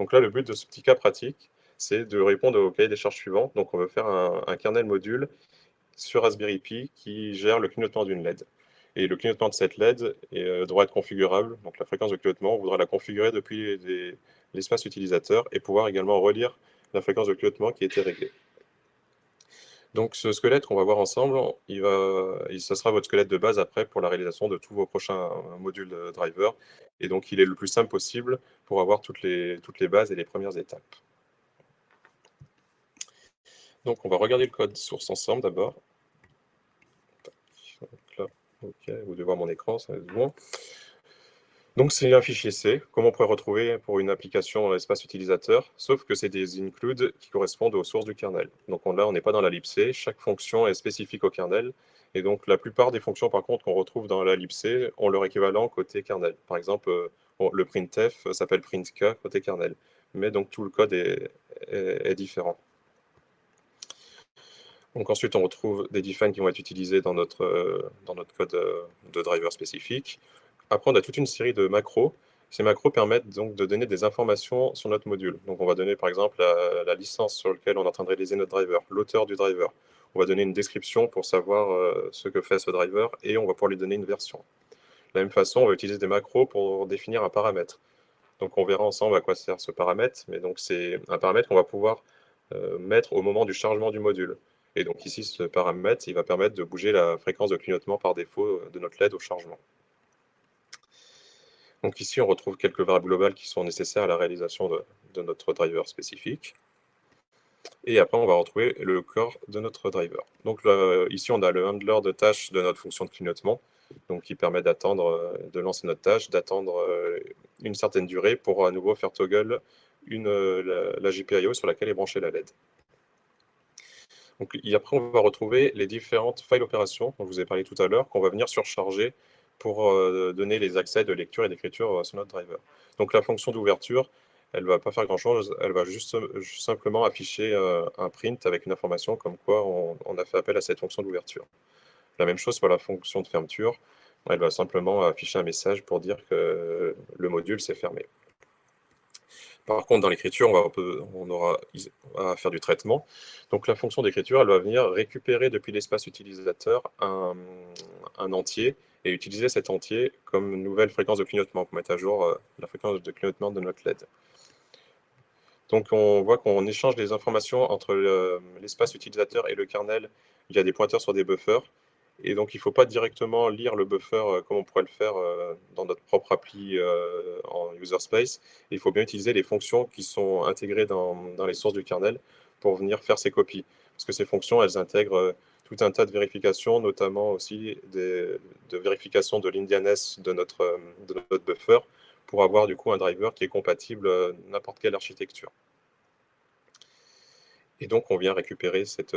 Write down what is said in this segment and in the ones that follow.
Donc là, le but de ce petit cas pratique, c'est de répondre au cahier des charges suivant. Donc on veut faire un kernel module sur Raspberry Pi qui gère le clignotement d'une LED. Et le clignotement de cette LED devra être configurable. Donc la fréquence de clignotement, on voudra la configurer depuis l'espace utilisateur et pouvoir également relire la fréquence de clignotement qui a été réglée. Donc ce squelette qu'on va voir ensemble, ça sera votre squelette de base après pour la réalisation de tous vos prochains modules de driver. Et donc il est le plus simple possible pour avoir toutes les bases et les premières étapes. Donc on va regarder le code source ensemble d'abord. Là, ok, vous devez voir mon écran, ça va être bon. Donc c'est un fichier C, comme on pourrait retrouver pour une application dans l'espace utilisateur, sauf que c'est des includes qui correspondent aux sources du kernel. Donc là, on n'est pas dans la libc, chaque fonction est spécifique au kernel, et donc la plupart des fonctions par contre qu'on retrouve dans la libc ont leur équivalent côté kernel. Par exemple, le printf s'appelle printk côté kernel, mais donc tout le code est différent. Donc ensuite, on retrouve des defines qui vont être utilisés dans notre code de driver spécifique. Après, on a toute une série de macros. Ces macros permettent donc de donner des informations sur notre module. Donc on va donner par exemple la licence sur laquelle on est en train de réaliser notre driver, l'auteur du driver. On va donner une description pour savoir ce que fait ce driver et on va pouvoir lui donner une version. De la même façon, on va utiliser des macros pour définir un paramètre. Donc on verra ensemble à quoi sert ce paramètre, mais donc c'est un paramètre qu'on va pouvoir mettre au moment du chargement du module. Et donc ici, ce paramètre, il va permettre de bouger la fréquence de clignotement par défaut de notre LED au chargement. Donc ici, on retrouve quelques variables globales qui sont nécessaires à la réalisation de notre driver spécifique. Et après, on va retrouver le corps de notre driver. Donc là, ici, on a le handler de tâche de notre fonction de clignotement, donc qui permet d'attendre, de lancer notre tâche, d'attendre une certaine durée pour à nouveau faire toggle la GPIO sur laquelle est branchée la LED. Donc, après, on va retrouver les différentes files opérations dont je vous ai parlé tout à l'heure, qu'on va venir surcharger pour donner les accès de lecture et d'écriture sur notre driver. Donc la fonction d'ouverture, elle ne va pas faire grand-chose, elle va juste simplement afficher un print avec une information comme quoi on a fait appel à cette fonction d'ouverture. La même chose pour la fonction de fermeture, elle va simplement afficher un message pour dire que le module s'est fermé. Par contre, dans l'écriture, on aura à faire du traitement. Donc la fonction d'écriture, elle va venir récupérer depuis l'espace utilisateur un entier et utiliser cet entier comme nouvelle fréquence de clignotement pour mettre à jour la fréquence de clignotement de notre LED. Donc on voit qu'on échange les informations entre l'espace utilisateur et le kernel via des pointeurs sur des buffers. Et donc il ne faut pas directement lire le buffer comme on pourrait le faire dans notre propre appli en user space. Il faut bien utiliser les fonctions qui sont intégrées dans les sources du kernel pour venir faire ces copies. Parce que ces fonctions, elles intègrent tout un tas de vérifications, notamment aussi de vérification de l'indianness de notre buffer pour avoir du coup un driver qui est compatible n'importe quelle architecture. Et donc on vient récupérer cet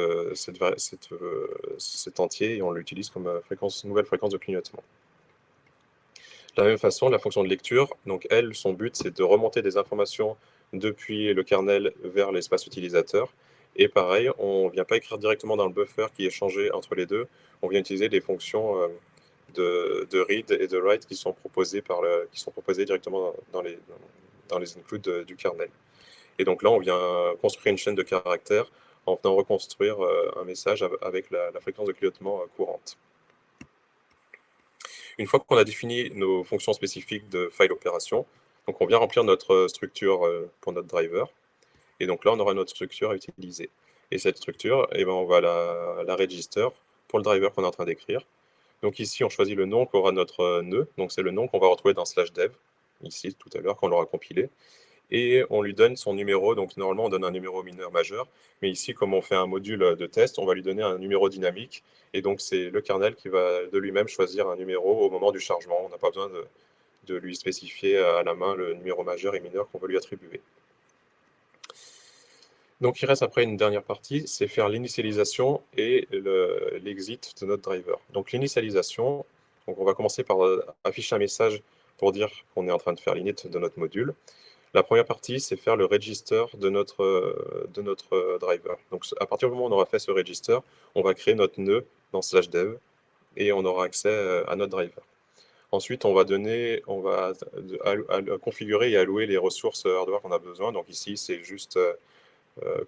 entier et on l'utilise comme nouvelle fréquence de clignotement. De la même façon, la fonction de lecture, donc elle, son but, c'est de remonter des informations depuis le kernel vers l'espace utilisateur. Et pareil, on ne vient pas écrire directement dans le buffer qui est changé entre les deux, on vient utiliser des fonctions de read et de write qui sont proposées directement dans les includes du kernel. Et donc là, on vient construire une chaîne de caractères en venant reconstruire un message avec la fréquence de clignotement courante. Une fois qu'on a défini nos fonctions spécifiques de file opération, donc on vient remplir notre structure pour notre driver. Et donc là, on aura notre structure à utiliser. Et cette structure, eh ben, on va la register pour le driver qu'on est en train d'écrire. Donc ici, on choisit le nom qu'aura notre nœud. Donc c'est le nom qu'on va retrouver dans /dev, ici tout à l'heure, quand on l'aura compilé. Et on lui donne son numéro. Donc normalement, on donne un numéro mineur majeur. Mais ici, comme on fait un module de test, on va lui donner un numéro dynamique. Et donc c'est le kernel qui va de lui-même choisir un numéro au moment du chargement. On n'a pas besoin de lui spécifier à la main le numéro majeur et mineur qu'on veut lui attribuer. Donc il reste après une dernière partie, c'est faire l'initialisation et l'exit de notre driver. Donc l'initialisation, on va commencer par afficher un message pour dire qu'on est en train de faire l'init de notre module. La première partie, c'est faire le register de notre driver. Donc à partir du moment où on aura fait ce register, on va créer notre nœud dans /dev et on aura accès à notre driver. Ensuite, on va configurer et allouer les ressources hardware qu'on a besoin. Donc ici, c'est juste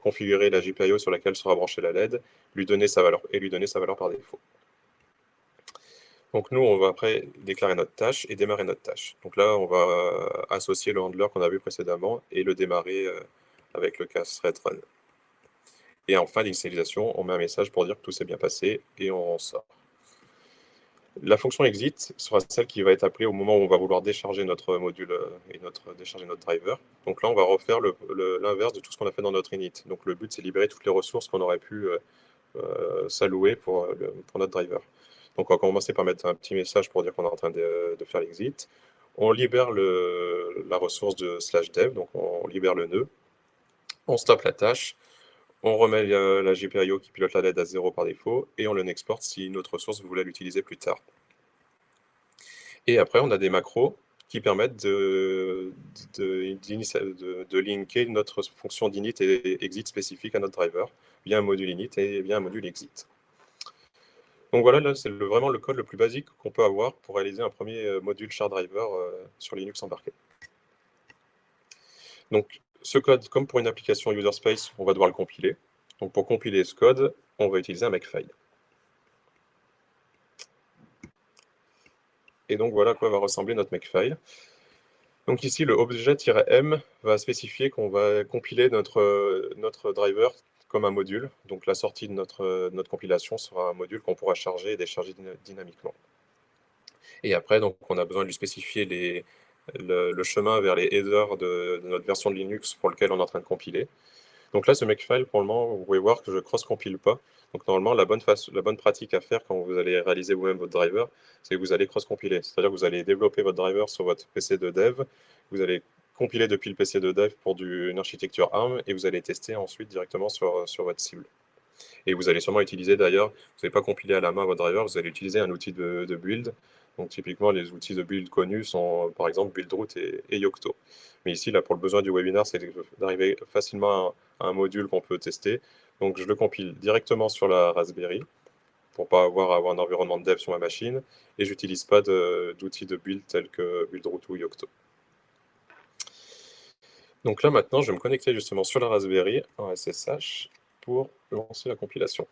configurer la GPIO sur laquelle sera branchée la LED, lui donner sa valeur par défaut. Donc nous, on va après déclarer notre tâche et démarrer notre tâche. Donc là, on va associer le handler qu'on a vu précédemment et le démarrer avec le case thread run. Et en fin d'initialisation, on met un message pour dire que tout s'est bien passé et on sort. La fonction exit sera celle qui va être appelée au moment où on va vouloir décharger notre module et décharger notre driver. Donc là, on va refaire l'inverse de tout ce qu'on a fait dans notre init. Donc le but, c'est libérer toutes les ressources qu'on aurait pu s'allouer pour notre driver. Donc on va commencer par mettre un petit message pour dire qu'on est en train de faire l'exit. On libère la ressource de /dev, donc on libère le nœud. On stoppe la tâche. On remet la GPIO qui pilote la LED à 0 par défaut et on le export si notre ressource vous voulez l'utiliser plus tard. Et après, on a des macros qui permettent de linker notre fonction d'init et exit spécifique à notre driver via un module init et via un module exit. Donc voilà, là, c'est vraiment le code le plus basique qu'on peut avoir pour réaliser un premier module char driver sur Linux embarqué. Donc ce code, comme pour une application user space, on va devoir le compiler. Donc pour compiler ce code, on va utiliser un makefile. Et donc voilà à quoi va ressembler notre makefile. Donc ici, le objet-m va spécifier qu'on va compiler notre driver comme un module. Donc la sortie de notre compilation sera un module qu'on pourra charger et décharger dynamiquement. Et après, donc, on a besoin de lui spécifier le chemin vers les headers de notre version de Linux pour lequel on est en train de compiler. Donc là, ce makefile, pour le moment, vous pouvez voir que je ne cross-compile pas. Donc normalement, la bonne pratique à faire quand vous allez réaliser vous-même votre driver, c'est que vous allez cross-compiler. C'est-à-dire que vous allez développer votre driver sur votre PC de dev, vous allez compiler depuis le PC de dev pour une architecture ARM, et vous allez tester ensuite directement sur votre cible. Et vous allez sûrement utiliser d'ailleurs, vous n'allez pas compiler à la main votre driver, vous allez utiliser un outil de build. Donc typiquement, les outils de build connus sont par exemple Buildroot et Yocto. Mais ici, là, pour le besoin du webinaire, c'est d'arriver facilement à un module qu'on peut tester. Donc je le compile directement sur la Raspberry pour ne pas avoir un environnement de dev sur ma machine. Et je n'utilise pas d'outils de build tels que Buildroot ou Yocto. Donc là, maintenant, je vais me connecter justement sur la Raspberry en SSH pour lancer la compilation.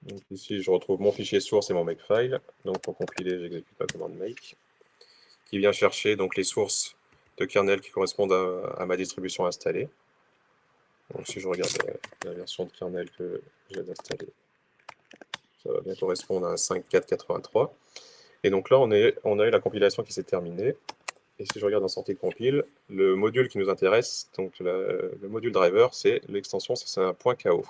Donc ici, je retrouve mon fichier source et mon makefile. Donc pour compiler, j'exécute la commande make, qui vient chercher donc les sources de kernel qui correspondent à ma distribution installée. Donc si je regarde la version de kernel que j'ai installée, ça va bien correspondre à un 5.4.83. Et donc là, on a eu la compilation qui s'est terminée. Et si je regarde en sortie de compile, le module qui nous intéresse, donc le module driver, c'est l'extension, c'est un .ko.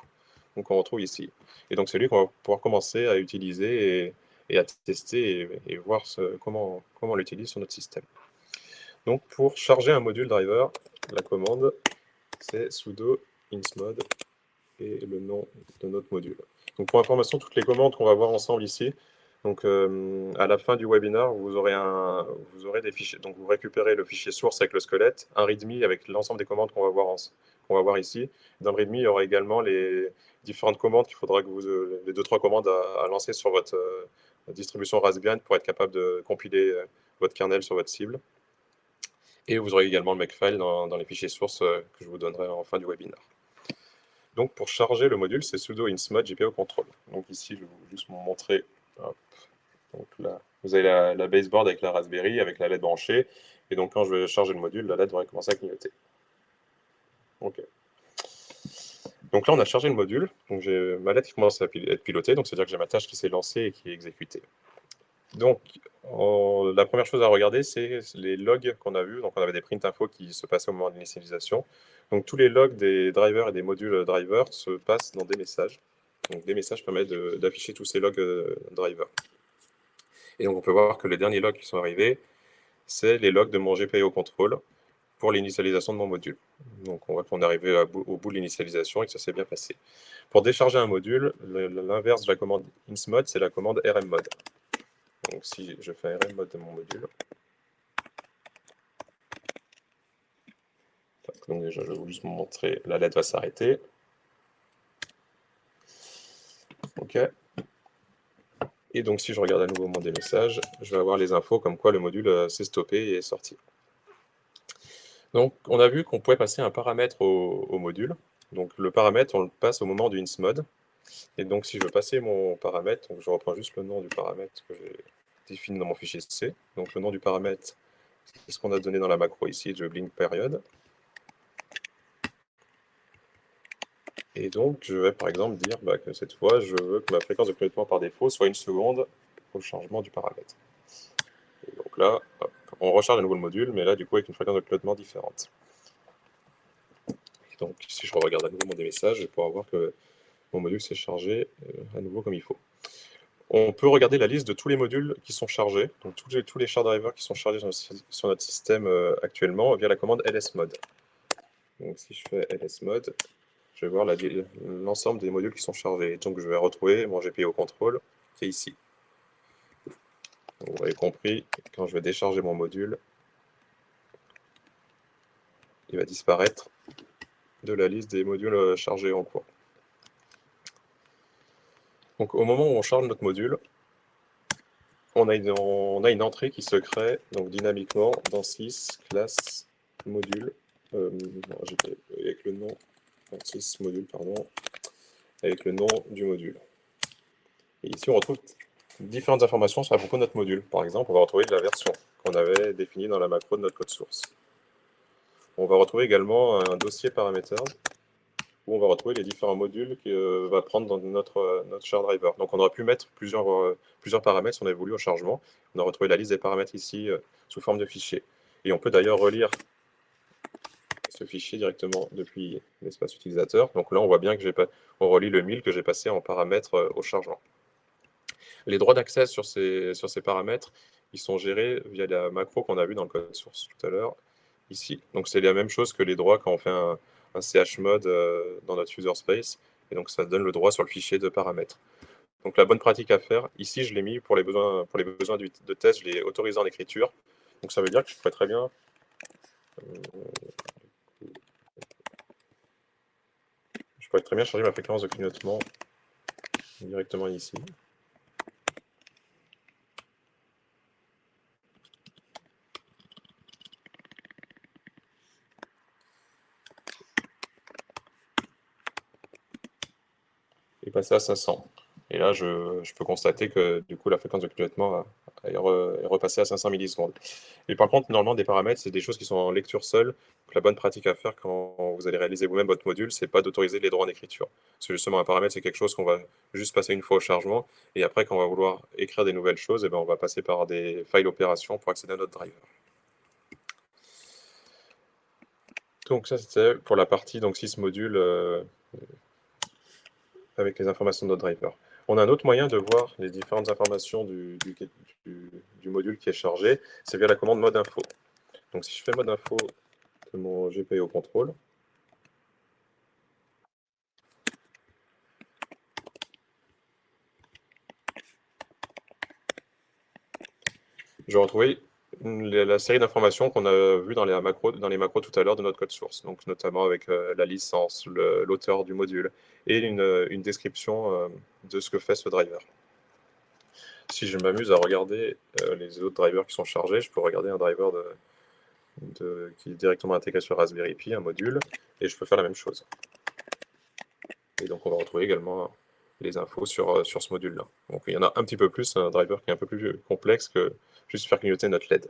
Donc on retrouve ici. Et donc c'est lui qu'on va pouvoir commencer à utiliser et à tester et voir comment on l'utilise sur notre système. Donc pour charger un module driver, la commande, c'est sudo insmod et le nom de notre module. Donc pour information, toutes les commandes qu'on va voir ensemble ici, donc à la fin du webinaire, vous aurez des fichiers. Donc vous récupérez le fichier source avec le squelette, un readme avec l'ensemble des commandes qu'on va voir ici. Dans le readme, il y aura également les différentes commandes qu'il faudra que les 2-3 commandes à lancer sur votre distribution Raspbian pour être capable de compiler votre kernel sur votre cible. Et vous aurez également le makefile dans les fichiers sources que je vous donnerai en fin du webinaire. Donc pour charger le module, c'est sudo insmod GPIO control. Donc ici, je vais juste vous montrer. Hop. Donc là, vous avez la baseboard avec la Raspberry, avec la LED branchée. Et donc quand je vais charger le module, la LED devrait commencer à clignoter. OK. Donc là, on a chargé le module. Donc j'ai ma LED qui commence à être pilotée. Donc c'est-à-dire que j'ai ma tâche qui s'est lancée et qui est exécutée. Donc la première chose à regarder, c'est les logs qu'on a vus. Donc on avait des print info qui se passaient au moment de l'initialisation. Donc tous les logs des drivers et des modules drivers se passent dans des messages. Donc des messages permettent d'afficher tous ces logs drivers. Et donc on peut voir que les derniers logs qui sont arrivés, c'est les logs de mon GPIO control pour l'initialisation de mon module. Donc on voit qu'on est arrivé au bout de l'initialisation et que ça s'est bien passé. Pour décharger un module, l'inverse de la commande insmod, c'est la commande rmmod. Donc si je fais rmmod de mon module, donc déjà je vais juste vous montrer, la LED va s'arrêter. OK. Et donc, si je regarde à nouveau mon des messages, je vais avoir les infos comme quoi le module s'est stoppé et est sorti. Donc, on a vu qu'on pouvait passer un paramètre au module. Donc, le paramètre, on le passe au moment du ins_mode. Et donc, si je veux passer mon paramètre, donc je reprends juste le nom du paramètre que j'ai défini dans mon fichier C. Donc, le nom du paramètre, c'est ce qu'on a donné dans la macro ici, juggling period. Et donc, je vais par exemple dire que cette fois, je veux que ma fréquence de clignotement par défaut soit 1 seconde au changement du paramètre. Et donc là, hop, on recharge à nouveau le module, mais là, du coup, avec une fréquence de clignotement différente. Et donc, si je regarde à nouveau mon messages, je vais pouvoir voir que mon module s'est chargé à nouveau comme il faut. On peut regarder la liste de tous les modules qui sont chargés, donc tous les shard drivers qui sont chargés sur notre système actuellement via la commande lsmod. Donc si je fais lsmod, je vais voir l'ensemble des modules qui sont chargés. Donc je vais retrouver mon GPIO control qui est ici. Donc, vous avez compris, quand je vais décharger mon module, il va disparaître de la liste des modules chargés en cours. Donc au moment où on charge notre module, on a une entrée qui se crée donc dynamiquement dans sys classe module avec le nom sys module pardon, avec le nom du module. Et ici on retrouve différentes informations sur à propos de notre module. Par exemple, on va retrouver la version qu'on avait définie dans la macro de notre code source. On va retrouver également un dossier parameters où on va retrouver les différents modules que va prendre dans notre shard driver. Donc on aurait pu mettre plusieurs paramètres si on avait voulu au chargement. On a retrouvé la liste des paramètres ici sous forme de fichier. Et on peut d'ailleurs relire ce fichier directement depuis l'espace utilisateur. Donc là, on voit bien que on relie le 1000 que j'ai passé en paramètres au chargement. Les droits d'accès sur ces paramètres, ils sont gérés via la macro qu'on a vu dans le code source tout à l'heure, ici. Donc c'est la même chose que les droits quand on fait un chmod dans notre user space. Et donc ça donne le droit sur le fichier de paramètres. Donc la bonne pratique à faire, ici je l'ai mis pour les besoins de test, je l'ai autorisé en écriture. Donc ça veut dire que je pourrais très bien changer ma fréquence de clignotement directement ici. Et passer à 500. Et là, je peux constater que du coup, la fréquence de clignotement est repassée à 500 millisecondes. Et par contre, normalement, des paramètres, c'est des choses qui sont en lecture seule. Donc, la bonne pratique à faire quand vous allez réaliser vous-même votre module, c'est pas d'autoriser les droits en écriture. Parce que justement, un paramètre, c'est quelque chose qu'on va juste passer une fois au chargement. Et après, quand on va vouloir écrire des nouvelles choses, on va passer par des files opérations pour accéder à notre driver. Donc ça, c'était pour la partie donc 6 modules avec les informations de notre driver. On a un autre moyen de voir les différentes informations du module qui est chargé, c'est via la commande mode info. Donc si je fais mode info de mon GPIO control, je vais retrouver la série d'informations qu'on a vues dans les macros tout à l'heure de notre code source, donc notamment avec la licence, l'auteur du module et une description de ce que fait ce driver. Si je m'amuse à regarder les autres drivers qui sont chargés, je peux regarder un driver qui est directement intégré sur Raspberry Pi, un module, et je peux faire la même chose. Et donc on va retrouver également les infos sur ce module-là. Donc il y en a un petit peu plus, un driver qui est un peu plus complexe que juste faire clignoter notre LED.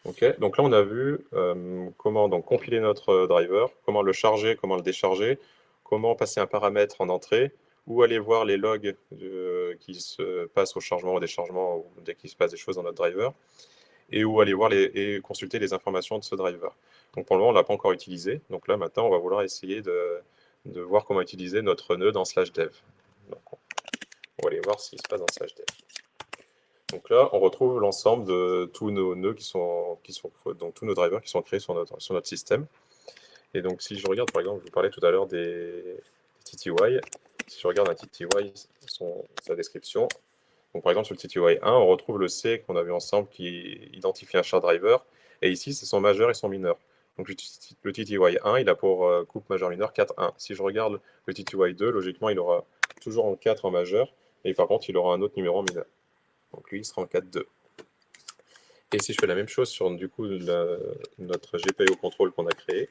Ok, donc là on a vu comment donc compiler notre driver, comment le charger, comment le décharger, comment passer un paramètre en entrée, où aller voir les logs qui se passent au chargement, au déchargement, ou dès qu'il se passe des choses dans notre driver, et où aller voir et consulter les informations de ce driver. Donc pour le moment, on ne l'a pas encore utilisé. Donc là, maintenant, on va vouloir essayer de voir comment utiliser notre nœud dans /dev. Donc on va aller voir ce qui se passe dans /dev. Donc là, on retrouve l'ensemble de tous nos nœuds donc tous nos drivers qui sont créés sur notre système. Et donc si je regarde, par exemple, je vous parlais tout à l'heure des TTY. Si je regarde un TTY, sa description, donc, par exemple, sur le TTY1, on retrouve le C qu'on a vu ensemble qui identifie un shard driver. Et ici, c'est son majeur et son mineur. Donc, le TTY1, il a pour coupe majeur-mineur 4-1. Si je regarde le TTY2, logiquement, il aura toujours en 4 en majeur, Et par contre, il aura un autre numéro en mineur. Donc lui, il sera en 4.2. Et si je fais la même chose sur du coup notre GPIO contrôle qu'on a créé,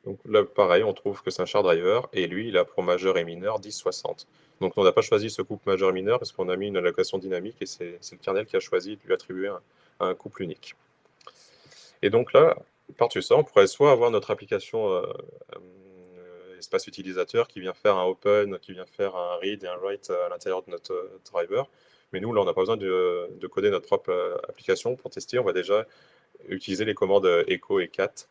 donc là pareil, on trouve que c'est un char driver, et lui il a pour majeur et mineur 10-60. Donc on n'a pas choisi ce couple majeur et mineur parce qu'on a mis une allocation dynamique, et c'est le kernel qui a choisi de lui attribuer un couple unique. Et donc là, par-dessus ça, on pourrait soit avoir notre application espace utilisateur qui vient faire un open, qui vient faire un read et un write à l'intérieur de notre driver. Mais nous, là, on n'a pas besoin de coder notre propre application pour tester. On va déjà utiliser les commandes echo et cat.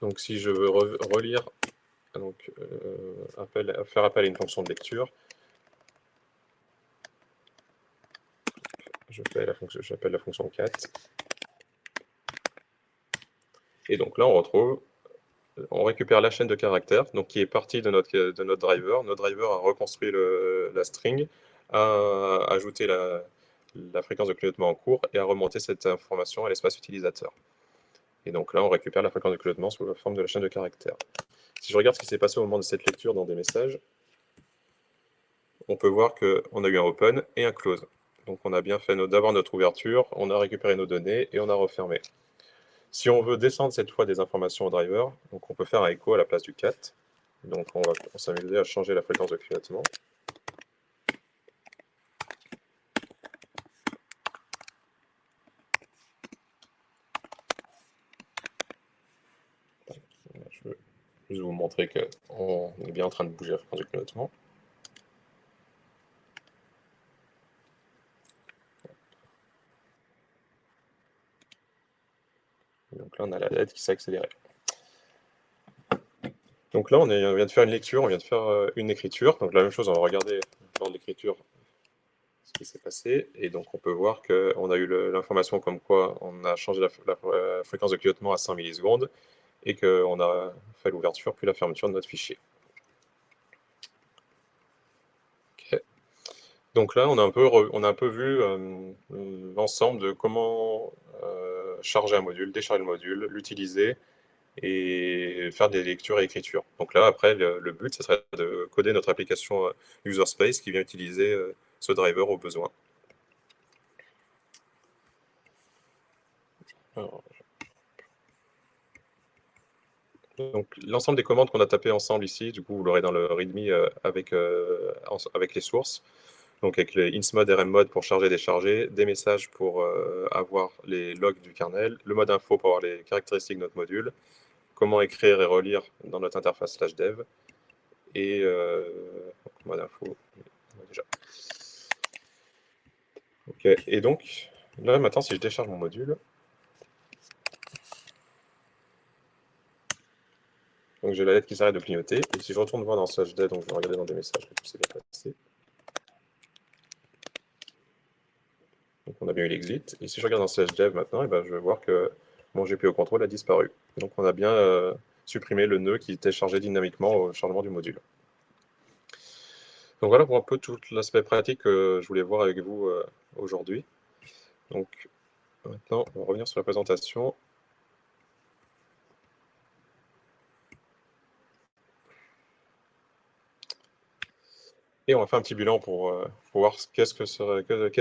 Donc, si je veux relire, donc, faire appel à une fonction de lecture, j'appelle la fonction cat. Et donc là, on récupère la chaîne de caractères, donc qui est partie de notre driver. Notre driver a reconstruit la string, a ajouté la fréquence de clignotement en cours et a remonté cette information à l'espace utilisateur. Et donc là, on récupère la fréquence de clignotement sous la forme de la chaîne de caractères. Si je regarde ce qui s'est passé au moment de cette lecture dans des messages, on peut voir qu'on a eu un open et un close. Donc on a bien fait d'abord notre ouverture, on a récupéré nos données et on a refermé. Si on veut descendre cette fois des informations au driver, donc on peut faire un echo à la place du cat. Donc on va s'amuser à changer la fréquence de clignotement. Je veux juste vous montrer qu'on est bien en train de bouger la fréquence de clignotement. Donc là, on a la LED qui s'est accélérée. Donc là, on vient de faire une lecture, on vient de faire une écriture. Donc la même chose, on va regarder lors de l'écriture ce qui s'est passé. Et donc on peut voir qu'on a eu l'information comme quoi on a changé la fréquence de clignotement à 100 millisecondes et qu'on a fait l'ouverture puis la fermeture de notre fichier. Okay. Donc là, on a un peu vu l'ensemble de comment charger un module, décharger le module, l'utiliser et faire des lectures et écritures. Donc là, après, le but, ce serait de coder notre application user space qui vient utiliser ce driver au besoin. Alors, donc l'ensemble des commandes qu'on a tapées ensemble ici, du coup, vous l'aurez dans le README avec les sources. Donc avec les insmod, rmmod pour charger et décharger, des messages pour avoir les logs du kernel, le mode info pour avoir les caractéristiques de notre module, comment écrire et relire dans notre interface /dev, et mode info, déjà. Ok, et donc, là maintenant, si je décharge mon module, donc j'ai la lettre qui s'arrête de clignoter, et si je retourne voir dans /dev, donc je vais regarder dans des messages que tout s'est bien passé. Donc on a bien eu l'exit, et si je regarde dans /dev maintenant, et ben, je vais voir que mon GPO contrôle a disparu. Donc on a bien supprimé le nœud qui était chargé dynamiquement au chargement du module. Donc voilà pour un peu tout l'aspect pratique que je voulais voir avec vous aujourd'hui. Donc maintenant, on va revenir sur la présentation. Et on va faire un petit bilan pour voir quelle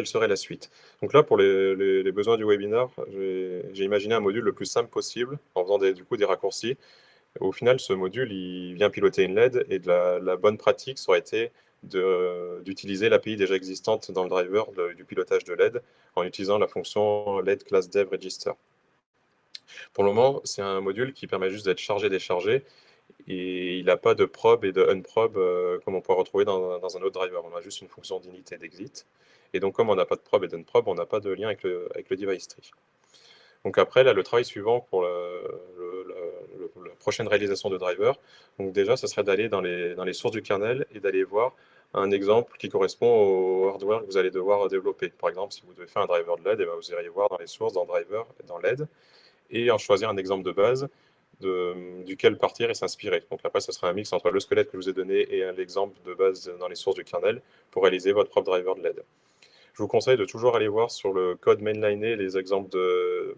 serait la suite. Donc là, pour les besoins du webinaire, j'ai imaginé un module le plus simple possible en faisant du coup des raccourcis. Au final, ce module, il vient piloter une LED, et la bonne pratique, ça aurait été d'utiliser l'API déjà existante dans le driver du pilotage de LED en utilisant la fonction LED class dev register. Pour le moment, c'est un module qui permet juste d'être chargé-déchargé, et il n'a pas de probe et de unprobe comme on pourrait retrouver dans un autre driver. On a juste une fonction d'init et d'exit. Et donc, comme on n'a pas de probe et d'unprobe, on n'a pas de lien avec le device tree. Donc après, là, le travail suivant pour la prochaine réalisation de driver, donc déjà, ce serait d'aller dans les sources du kernel et d'aller voir un exemple qui correspond au hardware que vous allez devoir développer. Par exemple, si vous devez faire un driver de LED, et bien vous iriez voir dans les sources, dans driver et dans LED, et en choisir un exemple de base duquel partir et s'inspirer. Donc après, ce sera un mix entre le squelette que je vous ai donné et l'exemple de base dans les sources du kernel pour réaliser votre propre driver de LED. je vous conseille de toujours aller voir sur le code mainliné les exemples de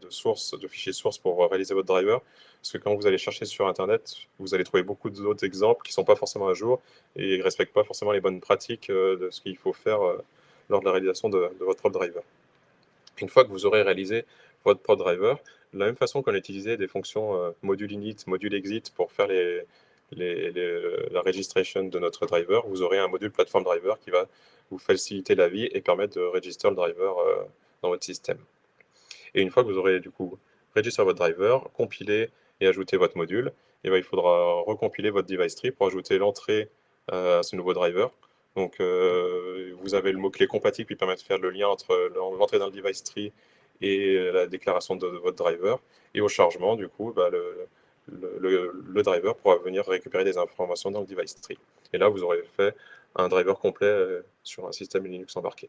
sources, de fichiers sources pour réaliser votre driver. Parce que quand vous allez chercher sur Internet, vous allez trouver beaucoup d'autres exemples qui ne sont pas forcément à jour et ne respectent pas forcément les bonnes pratiques de ce qu'il faut faire lors de la réalisation de votre propre driver. Une fois que vous aurez réalisé votre propre driver, de la même façon qu'on a utilisé des fonctions module init, module exit pour faire la registration de notre driver, vous aurez un module platform driver qui va vous faciliter la vie et permettre de register le driver dans votre système. Et une fois que vous aurez du coup registré votre driver, compilé et ajouté votre module, et bien, il faudra recompiler votre device tree pour ajouter l'entrée à ce nouveau driver. Donc vous avez le mot-clé compatible qui permet de faire le lien entre l'entrée dans le device tree et la déclaration de votre driver. Et au chargement, du coup, bah, le driver pourra venir récupérer des informations dans le device tree. Et là, vous aurez fait un driver complet sur un système Linux embarqué.